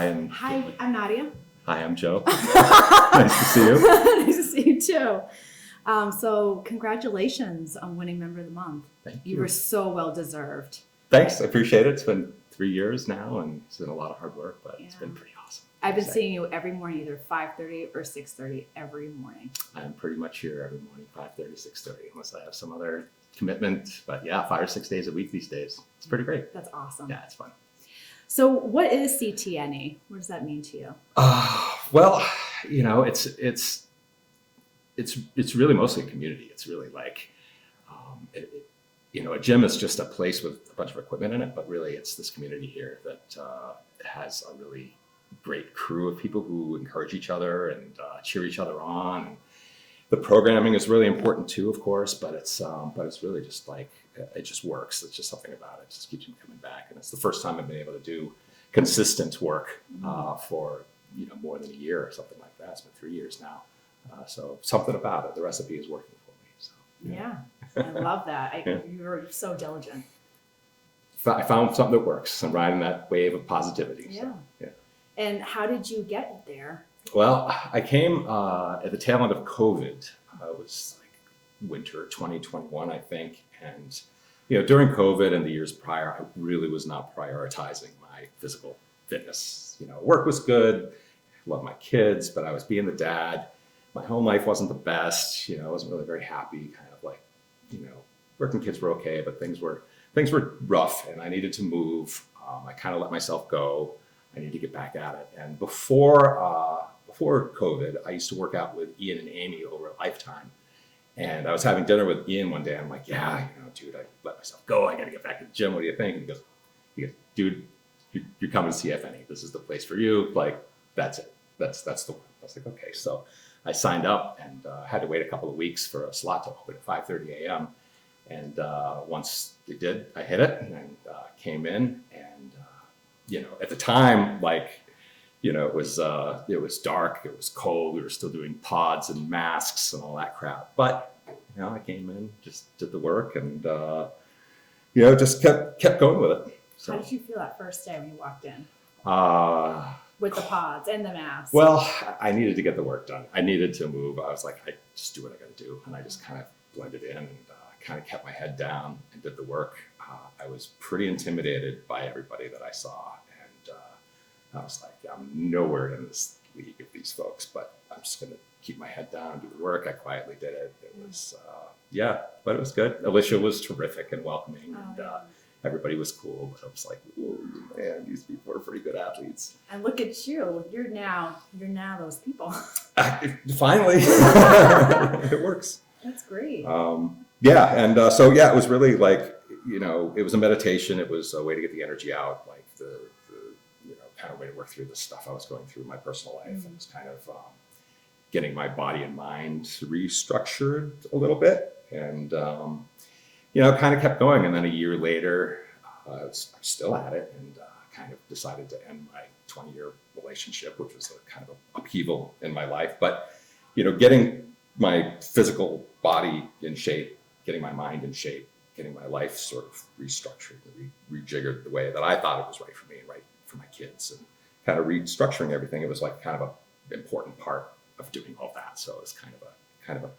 and Hi, I'm Nadia. hi, I'm Joe. Nice to see you. Nice to see you too. So congratulations on winning Member of the Month. Thank You you. were so well deserved. Thanks, I appreciate it. It's been 3 years now, and it's been a lot of hard work, but it's been pretty awesome. I've been seeing you every morning, either 5:30 or 6:30 every morning. I'm pretty much here every morning, 5:30, 6:30, unless I have some other commitment. But yeah, 5 or 6 days a week these days. It's pretty great. That's awesome. Yeah, it's fun. So what is CTNE? What does that mean to you? Well, you know, it's really mostly a community. It's really like, a gym is just a place with a bunch of equipment in it, but really it's this community here that has a really great crew of people who encourage each other and cheer each other on. And the programming is really important too, of course, but it's really just like, it just works. It's just something about it. It just keeps me coming back. And it's the first time I've been able to do consistent work for, more than a year or something like that. It's been 3 years now. So something about it, the recipe is working for me. So Yeah, I love that. You're so diligent. I found something that works. I'm riding that wave of positivity. Yeah. So, yeah. And how did you get there? Well, I came at the tail end of COVID. It was like winter 2021, I think. And, during COVID and the years prior, I really was not prioritizing my physical fitness. Work was good. I loved my kids, but I was being the dad. My home life wasn't the best. I wasn't really very happy. Kind of like, working kids were okay, but things were rough, and I needed to move. I kind of let myself go. I needed to get back at it. And before COVID, I used to work out with Ian and Amy over at Lifetime. And I was having dinner with Ian one day. And I'm like, yeah, dude, I let myself go. I got to get back to the gym. What do you think? And he goes, dude, you're coming to CFNE. This is the place for you. Like, that's it. That's the one. I was like, okay. So I signed up and had to wait a couple of weeks for a slot to open at 5:30 a.m. And once it did, I hit it and came in. And at the time, it was dark, it was cold. We were still doing pods and masks and all that crap. But I came in, just did the work, and just kept going with it. So, how did you feel that first day when you walked in? With the pods and the masks. Well, I needed to get the work done. I needed to move. I was like, I just do what I got to do, and I just kind of blended in and kind of kept my head down and did the work. I was pretty intimidated by everybody that I saw, and I was like, I'm nowhere in this league of these folks, but I'm just going to keep my head down, do the work. I quietly did it. It was, but it was good. Alicia was terrific and welcoming, and everybody was cool, but I was like, oh man, these people are pretty good athletes. And look at you. You're now those people. Finally, it works. That's great. It was really like, it was a meditation. It was a way to get the energy out, like the kind of way to work through the stuff I was going through in my personal life. And it was kind of getting my body and mind restructured a little bit, and kind of kept going. And then a year later, I was still at it, and kind of decided to end my 20-year relationship, which was a kind of upheaval in my life. But getting my physical body in shape, getting my mind in shape, getting my life sort of restructured and rejiggered the way that I thought it was right for me and right for my kids, and kind of restructuring everything. It was like kind of an important part of doing all that. So it was kind of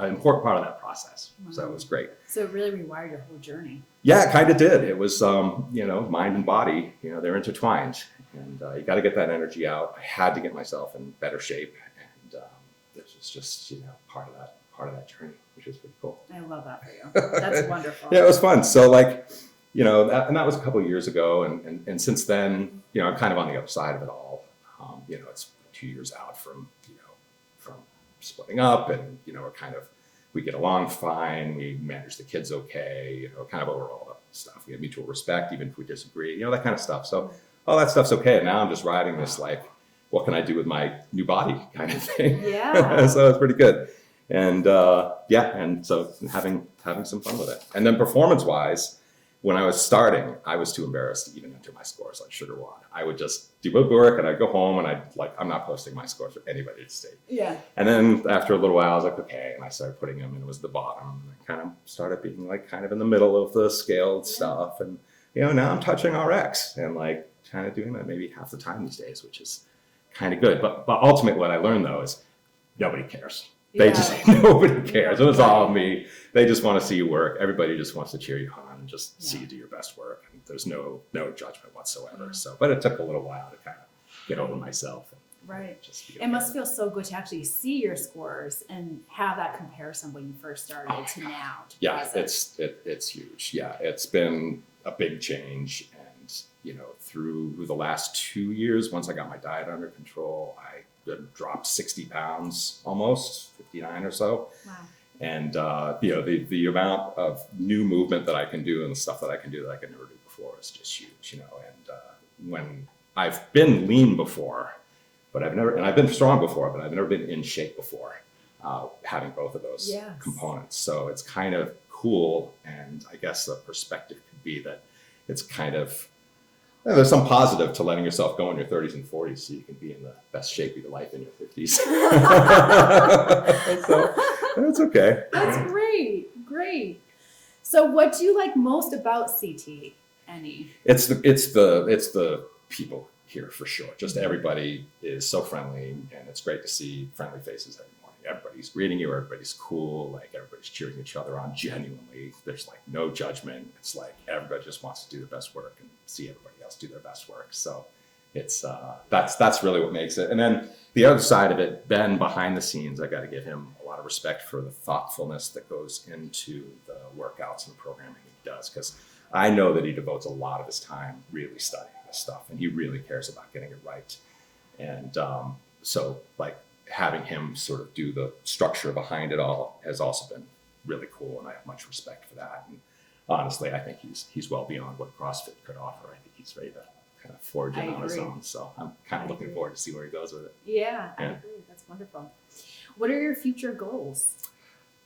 an important part of that process. Wow. So it was great. So it really rewired your whole journey. Yeah, it kind of did. It was, mind and body, they're intertwined, and you got to get that energy out. I had to get myself in better shape, and this was just, part of that journey, which was pretty cool. I love that for you. That's wonderful. Yeah, it was fun. So that was a couple of years ago, and since then, I'm kind of on the other side of it all. It's 2 years out from splitting up, and we get along fine. We manage the kids okay. Kind of over all the stuff. We have mutual respect, even if we disagree. That kind of stuff. So all that stuff's okay. And now I'm just riding this what can I do with my new body kind of thing. Yeah. So it's pretty good. And and so having some fun with it. And then performance-wise, when I was starting, I was too embarrassed to even enter my scores on Sugar Wad. I would just do work, and I'd go home, and I'm not posting my scores for anybody to see. Yeah. And then after a little while, I was like, okay, and I started putting them, and it was the bottom. And I kind of started being kind of in the middle of the scaled stuff, and now I'm touching RX, and kind of doing that maybe half the time these days, which is kind of good. But ultimately what I learned though is nobody cares. They just, nobody cares. It was all me. They just want to see you work. Everybody just wants to cheer you on and just see you do your best work. And there's no judgment whatsoever. So, but it took a little while to kind of get over myself. Right. Just it must feel so good to actually see your scores and have that comparison when you first started to now. To present. It's huge. Yeah, it's been a big change. And, you know, through the last 2 years, once I got my diet under control, I dropped 60 pounds, almost 59 or so. Wow. And, you know, the amount of new movement that I can do and the stuff that I can do that I could never do before is just huge, you know. And when I've been lean before, but I've been strong before, but I've never been in shape before, having both of those components. So it's kind of cool. And I guess the perspective could be that it's kind of, there's some positive to letting yourself go in your 30s and 40s so you can be in the best shape of your life in your 50s. So that's okay. That's great. So what do you like most about CT, Annie? It's the people here for sure. Just everybody is so friendly, and it's great to see friendly faces every morning. Everybody's greeting you, everybody's cool, like everybody's cheering each other on genuinely. There's like no judgment. It's like everybody just wants to do their best work and see everybody else do their best work. So it's that's really what makes it. And then the other side of it, Ben behind the scenes, I got to give him a lot of respect for the thoughtfulness that goes into the workouts and programming he does, because I know that he devotes a lot of his time really studying this stuff, and he really cares about getting it right. And so like having him sort of do the structure behind it all has also been really cool, and I have much respect for that. And honestly, I think he's well beyond what CrossFit could offer. I think he's ready to kind of forge in on his own. So I'm kind of looking forward to see where he goes with it. Yeah, I agree. That's wonderful. What are your future goals?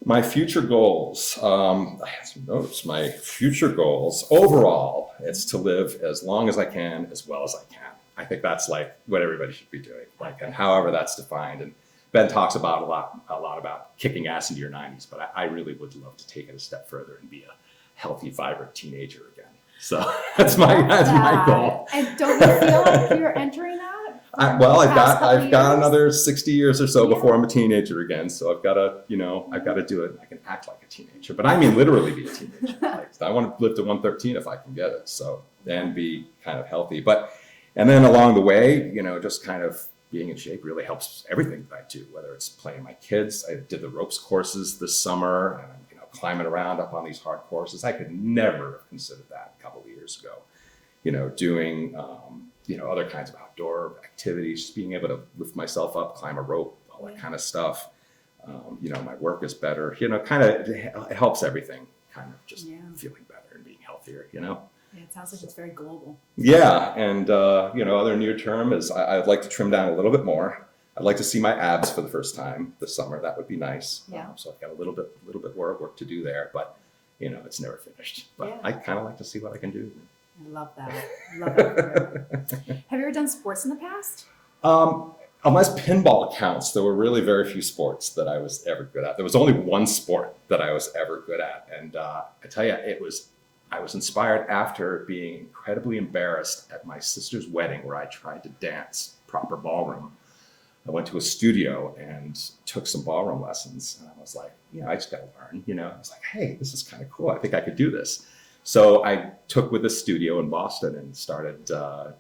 My future goals, I have some notes. My future goals overall, it's to live as long as I can, as well as I can. I think that's like what everybody should be doing, like, and however that's defined. And Ben talks about a lot about kicking ass into your 90s, but I really would love to take it a step further and be a healthy, vibrant teenager again. So that's my goal. And don't you feel like you're entering that? I've got another 60 years or so before I'm a teenager again. So I've got to do it. I can act like a teenager, but I mean literally be a teenager. Like, I want to live to 113 if I can get it. So and be kind of healthy. And then along the way, you know, just kind of being in shape really helps everything that I do, whether it's playing my kids. I did the ropes courses this summer, and I'm, you know, climbing around up on these hard courses. I could never have considered that a couple of years ago. You know, doing you know, other kinds of outdoor activities, just being able to lift myself up, climb a rope, all that kind of stuff. You know, my work is better. You know, kind of it helps everything kind of just feeling better and being healthier. You know. Yeah, it sounds like it's very global. Yeah, and you know, other near term is I'd like to trim down a little bit more. I'd like to see my abs for the first time this summer. That would be nice. Yeah. So I've got a little bit more work to do there, but you know, it's never finished. But I kind of like to see what I can do. I love that. Love that. Have you ever done sports in the past? Unless pinball counts, there were really very few sports that I was ever good at. There was only one sport that I was ever good at, and I tell you, I was inspired after being incredibly embarrassed at my sister's wedding where I tried to dance proper ballroom. I went to a studio and took some ballroom lessons, and I was like, you know, I just got to learn, you know. I was like, hey, this is kind of cool. I think I could do this. So I took with a studio in Boston and started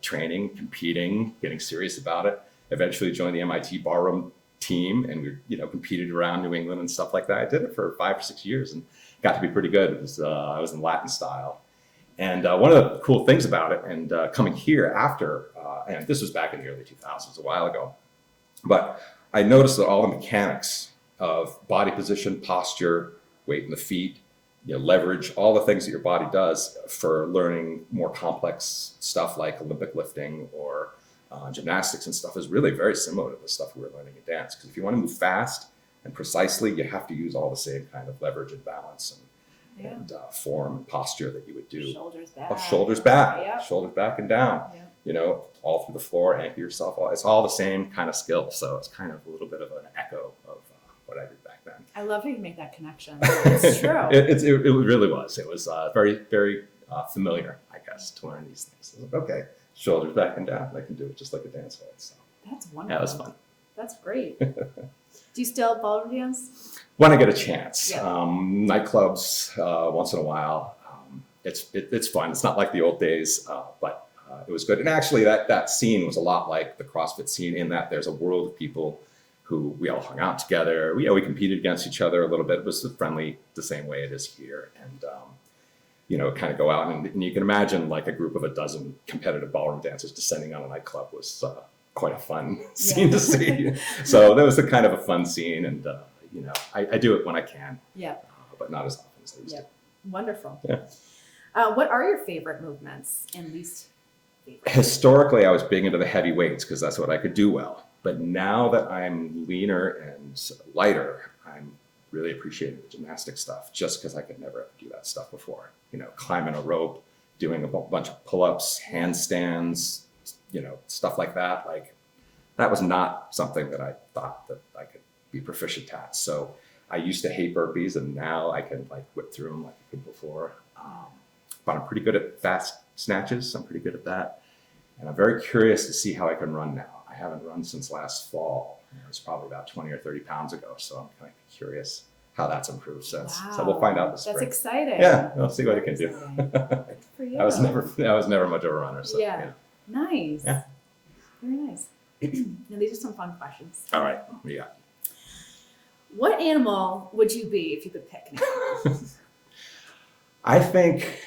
training, competing, getting serious about it. Eventually joined the MIT ballroom team, and we, you know, competed around New England and stuff like that. I did it for 5 or 6 years and got to be pretty good. It was I was in Latin style, and one of the cool things about it, and coming here after, and this was back in the early 2000s, a while ago, but I noticed that all the mechanics of body position, posture, weight in the feet, you know, leverage, all the things that your body does for learning more complex stuff like Olympic lifting or gymnastics and stuff is really very similar to the stuff we were learning in dance. Because if you want to move fast and precisely, you have to use all the same kind of leverage and balance and form and posture that you would do. Shoulders back. Shoulders back and down. Yep. You know, all through the floor, anchor yourself. It's all the same kind of skill. So it's kind of a little bit of an echo of what I did back then. I love how you make that connection. It's true. It really was. It was very, very familiar, I guess, to learn these things. Okay, shoulders back and down. I can do it just like a dance hold. So That's wonderful. yeah, it was fun. That's great. Do you still ballroom dance? When I get a chance, Yeah. nightclubs once in a while. It's fun. It's not like the old days, but it was good. And actually, that scene was a lot like the CrossFit scene in that there's a world of people who we all hung out together. We competed against each other a little bit. It was friendly the same way it is here. And, kind of go out and you can imagine like a group of a dozen competitive ballroom dancers descending on a nightclub was quite a fun scene to see. So that was the kind of a fun scene. And, I do it when I can, but not as often as I used to. Wonderful. Yeah. What are your favorite movements and least favorite? Historically, I was big into the heavy weights because that's what I could do well. But now that I'm leaner and lighter, I'm really appreciating the gymnastic stuff just because I could never ever do that stuff before. Climbing a rope, doing a bunch of pull-ups, handstands, stuff like that. Like that was not something that I thought that I could be proficient at. So I used to hate burpees and now I can like whip through them like I could before. But I'm pretty good at fast snatches. I'm pretty good at that. And I'm very curious to see how I can run now. I haven't run since last fall. It was probably about 20 or 30 pounds ago. So I'm kind of curious how that's improved since. Wow. So we'll find out this spring. That's exciting. Yeah, we'll see what it can do. For you. I was never much of a runner. So, Yeah. Nice. Yeah. Very nice. Now these are some fun questions. All right. Yeah. What animal would you be if you could pick now? I think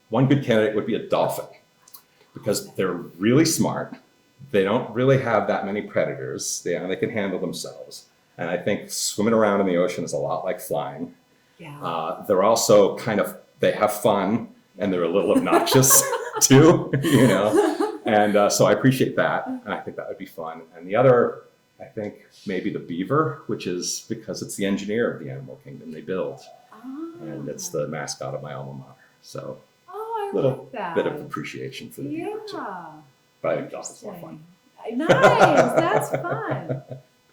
one good candidate would be a dolphin because they're really smart. They don't really have that many predators. They can handle themselves. And I think swimming around in the ocean is a lot like flying. Yeah. They're also they have fun and they're a little obnoxious too, And so I appreciate that. And I think that would be fun. And the other, I think maybe the beaver, which is because it's the engineer of the animal kingdom they build. And it's the mascot of my alma mater. So I a little like that. bit of appreciation for the beaver too. But I think dolphins more fun. Nice. That's fun.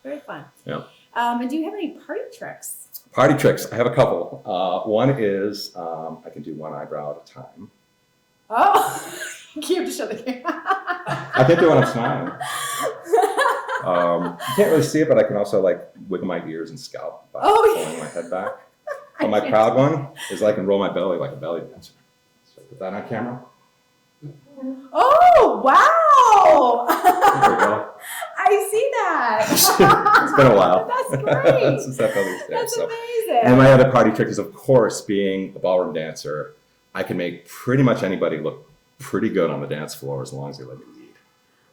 Very fun. Yeah. And do you have any party tricks? Party tricks. I have a couple. One is I can do one eyebrow at a time. Oh, you have to show the camera. I can do it when I'm smiling. You can't really see it, but I can also like wiggle my ears and scalp by pulling my head back. But my proud one is I can roll my belly like a belly dancer. So put that on camera. Oh, wow. There we go. I see that. It's been a while. That's great. Since I've done these That's days, amazing. And my other party trick is, of course, being a ballroom dancer. I can make pretty much anybody look pretty good on the dance floor as long as they let me lead.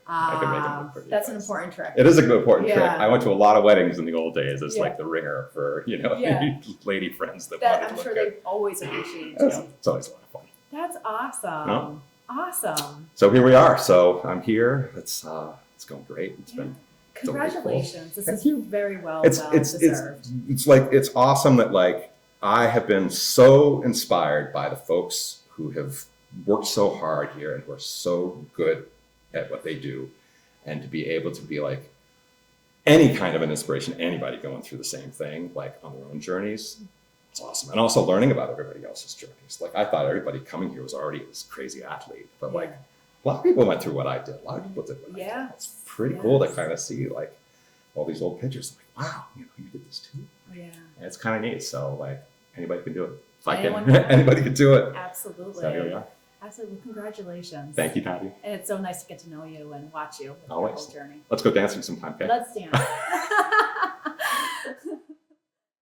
I can make them look pretty. That's an important trick. It is a good important trick. Yeah. I went to a lot of weddings in the old days as Yeah. like the ringer for lady friends that That wanted to I'm look sure good. they always appreciate It's, too. it's always a lot of fun. That's awesome. No? Awesome. So here we are. So I'm here. It's going great. It's been Congratulations. This Thank is you. very well it's deserved. it's awesome that like I have been so inspired by the folks who have worked so hard here and who are so good at what they do, and to be able to be like any kind of an inspiration to anybody going through the same thing, like on their own journeys. It's awesome. And also learning about everybody else's journeys. Like I thought everybody coming here was already this crazy athlete, but like a lot of people went through what I did. A lot of people did what I did. It's pretty cool to kind of see like all these old pictures. I'm like, wow, you did this too. Yeah. And it's kind of neat. So like anybody can do it. If Anyone I can, can. anybody can do it. Absolutely. So here we are. Absolutely. Well, congratulations. Thank you, Nadia. And it's so nice to get to know you and watch you with your Always. whole journey. Let's go dancing sometime, okay? Let's dance.